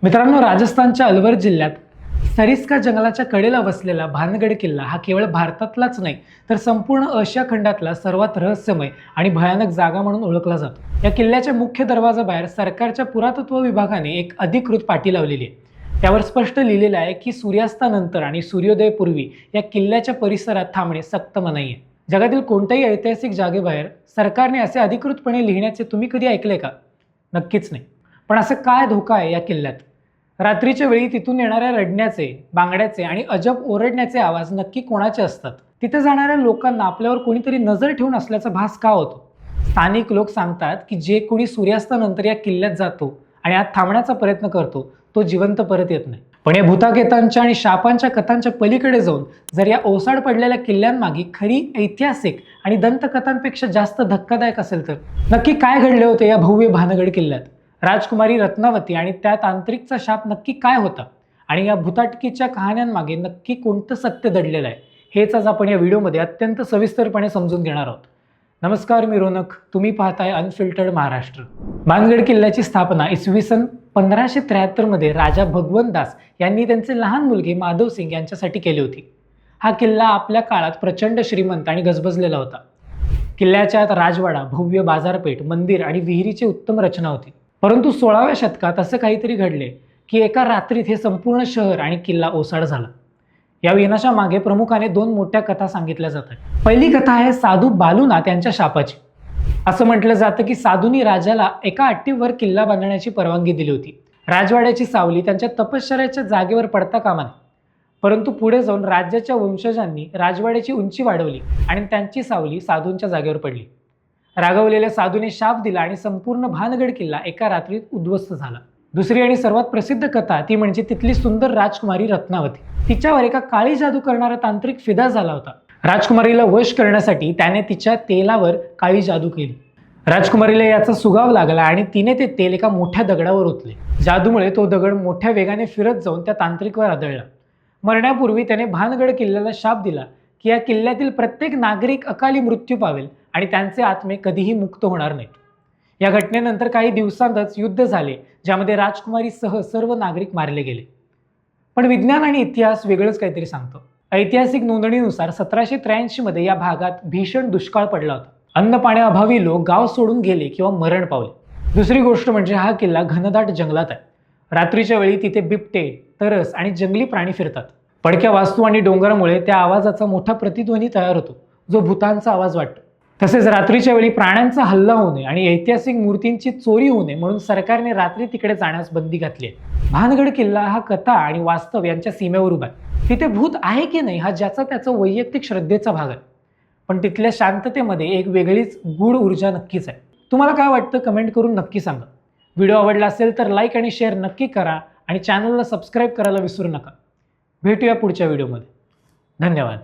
मित्रांनो, राजस्थानच्या अलवर जिल्ह्यात सरिस्का जंगलाच्या कडेला वसलेला भानगड किल्ला हा केवळ भारतातलाच नाही तर संपूर्ण आशिया खंडातला सर्वात रहस्यमय आणि भयानक जागा म्हणून ओळखला जातो। या किल्ल्याच्या मुख्य दरवाजाबाहेर सरकारच्या पुरातत्व विभागाने एक अधिकृत पाटी लावलेली आहे। त्यावर स्पष्ट लिहिलेलं आहे की सूर्यास्तानंतर आणि सूर्योदयापूर्वी या किल्ल्याच्या परिसरात थांबणे सक्त मनाई आहे। जगातील कोणत्याही ऐतिहासिक जागेबाहेर सरकारने असे अधिकृतपणे लिहिण्याचे तुम्ही कधी ऐकले का? नक्कीच नाही। पण असं काय धोका आहे या किल्ल्यात? रात्रीच्या वेळी तिथून येणाऱ्या रडण्याचे, बांगड्याचे आणि अजब ओरडण्याचे आवाज नक्की कोणाचे असतात? तिथे जाणाऱ्या लोकांना आपल्यावर कोणीतरी नजर ठेवून असल्याचा भास का होतो? स्थानिक लोक सांगतात की जे कोणी सूर्यास्तानंतर या किल्ल्यात जातो आणि आत थांबण्याचा प्रयत्न करतो तो जिवंत परत येत नाही। पण या भूताकेतांच्या आणि शापांच्या कथांच्या पलीकडे जाऊन जर या ओसाड पडलेल्या किल्ल्यांमागे खरी ऐतिहासिक आणि दंतकथांपेक्षा जास्त धक्कादायक असेल तर नक्की काय घडले होते या भव्य भानगड किल्ल्यात? राजकुमारी रत्नावती आणि त्या तांत्रिकचा शाप नक्की काय होता? आणि या भूताटकीच्या कहाण्यांमागे नक्की कोणतं सत्य दडलेलं आहे? हेच आज आपण या व्हिडिओमध्ये अत्यंत सविस्तरपणे समजून घेणार आहोत। नमस्कार, मी रोनक, तुम्ही पाहताय अनफिल्टर्ड महाराष्ट्र। भानगड किल्ल्याची स्थापना इसवी सन 1573 मध्ये राजा भगवंत दास यांनी त्यांचे लहान मुलगे माधव सिंग यांच्यासाठी केली होती। हा किल्ला आपल्या काळात प्रचंड श्रीमंत आणि गजबजलेला होता। किल्ल्याच्या आत राजवाडा, भव्य बाजारपेठ, मंदिर आणि विहिरीची उत्तम रचना होती। परंतु 16व्या शतकात असं काहीतरी घडले की एका रात्रीत हे संपूर्ण शहर आणि किल्ला ओसाड झाला। या विनाशा मागे प्रमुखाने दोन मोठ्या कथा सांगितल्या जातात। पहिली कथा आहे साधू बालूनाथ यांच्या शापाची। असं म्हटलं जातं की साधूंनी राजाला एका अट्टीवर किल्ला बांधण्याची परवानगी दिली होती। राजवाड्याची सावली त्यांच्या तपश्चर्याच्या जागेवर पडता कामा नये। परंतु पुढे जाऊन राज्याच्या वंशजांनी राजवाड्याची उंची वाढवली आणि त्यांची सावली साधूंच्या जागेवर पडली। रागवलेल्या साधूने शाप दिला आणि संपूर्ण भानगड किल्ला एका रात्रीत उद्ध्वस्त झाला। दुसरी आणि सर्वात प्रसिद्ध कथा ती म्हणजे तिथली सुंदर राजकुमारी रत्नावती। तिच्यावर एका काळी जादू करणारा तांत्रिक फिदा झाला होता। राजकुमारीला वश करण्यासाठी त्याने तिच्या तेलावर काळी जादू केली। राजकुमारीला याचा सुगाव लागला आणि तिने ते तेल एका मोठ्या दगडावर ओतले। जादूमुळे तो दगड मोठ्या वेगाने फिरत जाऊन त्या तांत्रिकवर आदळला। मरण्यापूर्वी त्याने भानगड किल्ल्याला शाप दिला की या किल्ल्यातील प्रत्येक नागरिक अकाली मृत्यू पावेल आणि त्यांचे आत्मे कधीही मुक्त होणार नाहीत। या घटनेनंतर काही दिवसांतच युद्ध झाले ज्यामध्ये राजकुमारीसह सर्व नागरिक मारले गेले। पण विज्ञान आणि इतिहास वेगळंच काहीतरी सांगतो। ऐतिहासिक नोंदणीनुसार 1783 मध्ये या भागात भीषण दुष्काळ पडला होता। अन्न पाण्याअभावी लोक गाव सोडून गेले किंवा मरण पावले। दुसरी गोष्ट म्हणजे हा किल्ला घनदाट जंगलात आहे। रात्रीच्या वेळी तिथे बिबटे, तरस आणि जंगली प्राणी फिरतात। पडक्या वास्तू आणि डोंगरामुळे त्या आवाजाचा मोठा प्रतिध्वनी तयार होतो जो भूतांचा आवाज वाटतो। तसेच रात्रीच्या वेळी प्राण्यांचा हल्ला होऊ नये आणि ऐतिहासिक मूर्तींची चोरी होऊ नये म्हणून सरकारने रात्री तिकडे जाण्यास बंदी घातली आहे। भानगड किल्ला हा कथा आणि वास्तव यांच्या सीमेवर उभा आहे। तिथे भूत आहे की नाही हा ज्याचा त्याचा वैयक्तिक श्रद्धेचा भाग आहे, पण तिथल्या शांततेमध्ये एक वेगळीच गूढ ऊर्जा नक्कीच आहे। तुम्हाला काय वाटतं कमेंट करून नक्की सांगा। व्हिडिओ आवडला असेल तर लाईक आणि शेअर नक्की करा आणि चॅनलला सबस्क्राईब करायला विसरू नका। भेटूया पुढच्या व्हिडिओमध्ये। धन्यवाद।